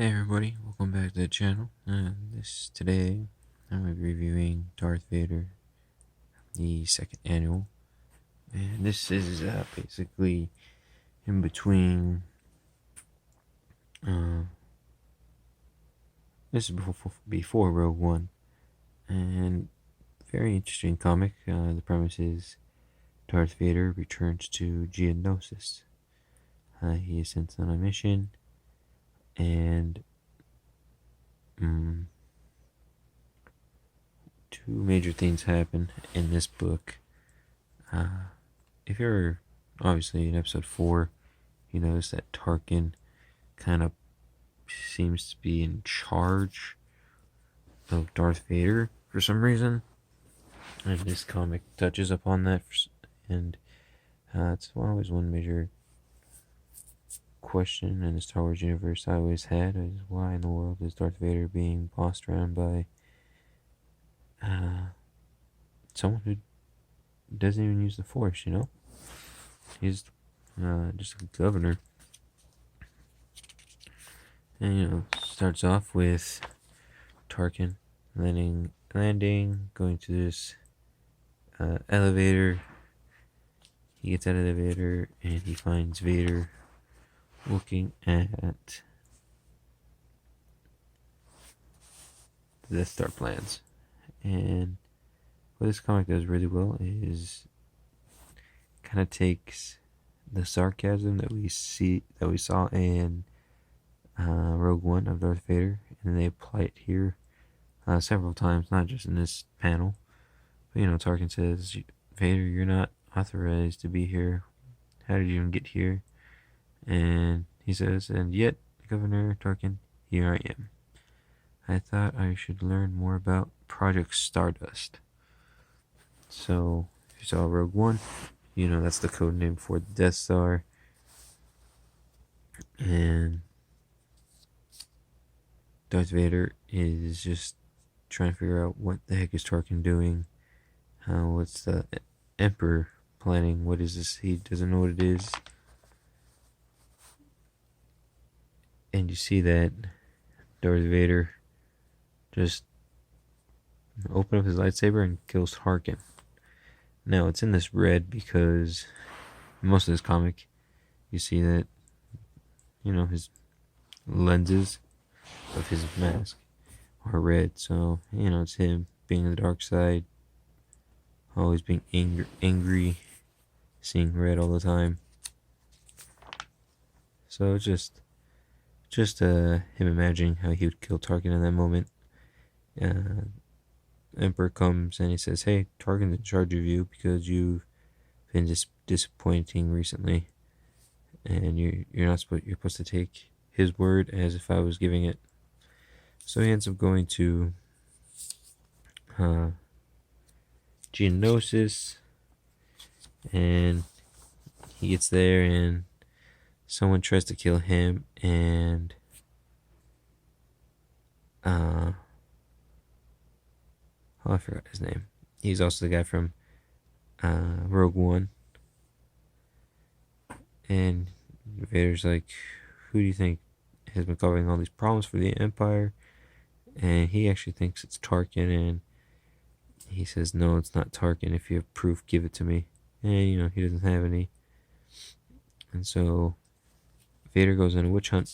Hey everybody, welcome back to the channel. Today I'm going to be reviewing Darth Vader, the second annual, and this is basically in between. Uh, this is before Rogue One, and very interesting comic. The premise is Darth Vader returns to Geonosis. He is sent on a mission, and two major things happen in this book. If you're obviously in episode 4, you notice that Tarkin kind of seems to be in charge of Darth Vader for some reason, and this comic touches upon that, and it's always one major question in the Star Wars universe I always had is why in the world is Darth Vader being bossed around by someone who doesn't even use the Force, He's just a governor. And, starts off with Tarkin landing, going to this elevator. He gets out of the elevator and he finds Vader looking at the Death Star plans. And what this comic does really well is kind of takes the sarcasm that we saw in Rogue One of Darth Vader, and they apply it here several times, not just in this panel. But Tarkin says, "Vader, you're not authorized to be here. How did you even get here?" And he says, "And yet, Governor Tarkin, here I am. I thought I should learn more about Project Stardust." So, if you saw Rogue One, that's the code name for the Death Star. And Darth Vader is just trying to figure out what the heck is Tarkin doing. What's the Emperor planning? What is this? He doesn't know what it is. And you see that Darth Vader just open up his lightsaber and kills Tarkin. Now it's in this red because most of this comic, you see that his lenses of his mask are red. So it's him being on the dark side, always being angry, seeing red all the time. So it's just him imagining how he would kill Tarkin in that moment. Emperor comes and he says, "Hey, Tarkin's in charge of you because you've been disappointing recently, and you're supposed to take his word as if I was giving it." So he ends up going to Geonosis, and he gets there and someone tries to kill him, and I forgot his name. He's also the guy from Rogue One. And Vader's like, "Who do you think has been causing all these problems for the Empire?" And he actually thinks it's Tarkin, and he says, "No, it's not Tarkin. If you have proof, give it to me." And he doesn't have any. And so Vader goes on a witch hunt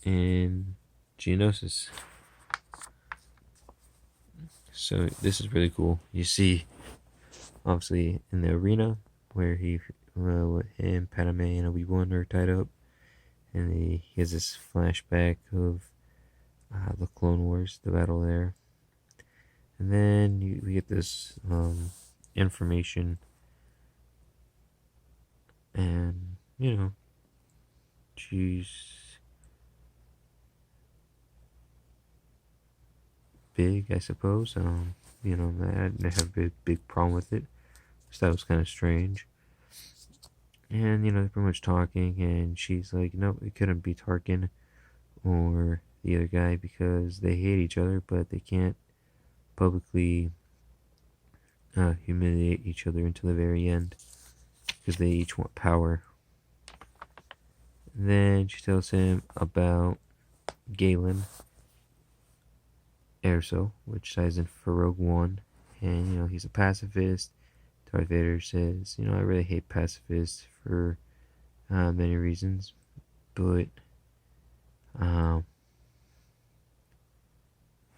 in Geonosis. So this is really cool. You see, obviously, in the arena where him, Padme, and Obi-Wan are tied up, and he has this flashback of the Clone Wars, the battle there. And then we get this information, and she's big, I suppose. I didn't have a big problem with it. Just thought it was kind of strange. And they're pretty much talking, and she's like, "No, it couldn't be Tarkin or the other guy because they hate each other, but they can't publicly humiliate each other until the very end because they each want power." And then she tells him about Galen Erso, which ties in for Rogue One. And, he's a pacifist. Darth Vader says, I really hate pacifists for many reasons. But you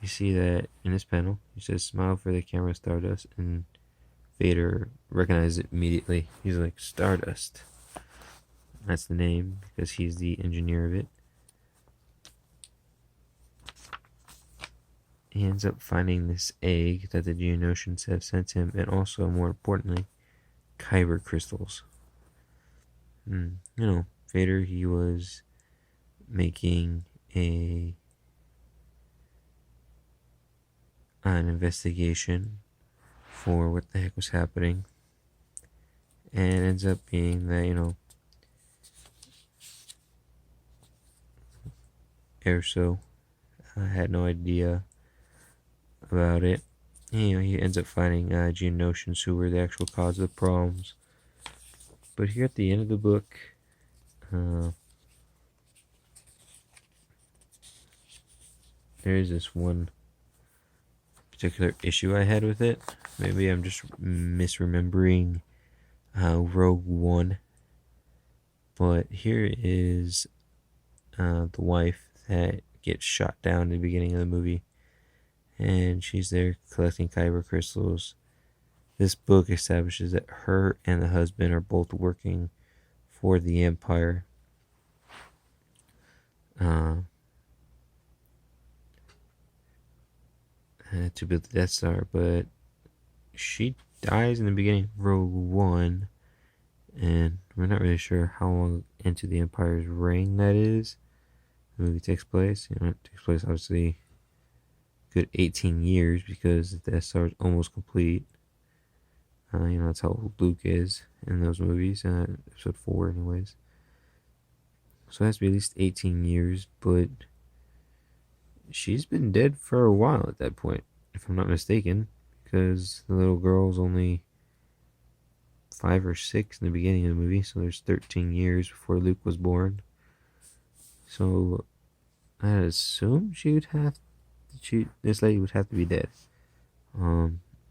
see that in this panel. He says, smile for the camera, Stardust. And Vader recognizes it immediately. He's like, Stardust. That's the name because he's the engineer of it. He ends up finding this egg that the Geonosians have sent him, and also, more importantly, kyber crystals. Vader, he was making an investigation for what the heck was happening, and it ends up being that, Erso had no idea about it. He ends up finding Geonosians who were the actual cause of the problems. But here at the end of the book, there is this one particular issue I had with it. Maybe I'm just misremembering Rogue One. But here is the wife that gets shot down in the beginning of the movie. And she's there collecting kyber crystals. This book establishes that her and the husband are both working for the Empire. To build the Death Star, but she dies in the beginning of Rogue One, and we're not really sure how long into the Empire's reign that is. The movie takes place. It takes place obviously good 18 years because the Death Star is almost complete. That's how old Luke is in those movies, episode 4 anyways. So it has to be at least 18 years, but she's been dead for a while at that point, if I'm not mistaken, because the little girl's only 5 or 6 in the beginning of the movie, so there's 13 years before Luke was born. So I assume this lady would have to be dead.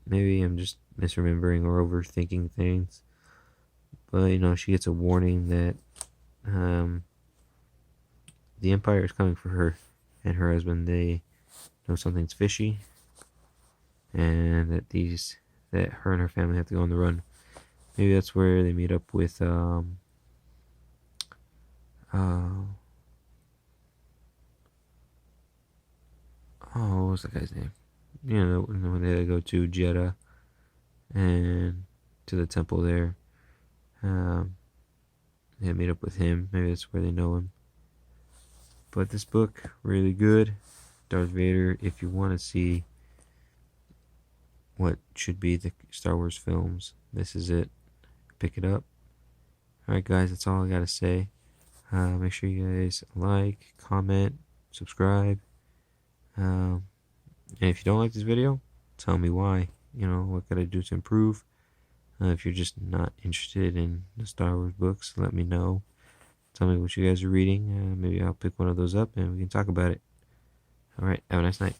Maybe I'm just misremembering or overthinking things, but she gets a warning that the Empire is coming for her and her husband. They know something's fishy, and that her and her family have to go on the run. Maybe that's where they meet up with what was that guy's name? When they go to Jeddah and to the temple there, they meet up with him. Maybe that's where they know him. But this book, really good. Darth Vader, if you want to see what should be the Star Wars films, this is it. Pick it up. Alright guys, that's all I gotta say. Make sure you guys like, comment, subscribe. And if you don't like this video, tell me why. What could I do to improve? If you're just not interested in the Star Wars books, let me know. Tell me what you guys are reading. Maybe I'll pick one of those up and we can talk about it. Alright, have a nice night.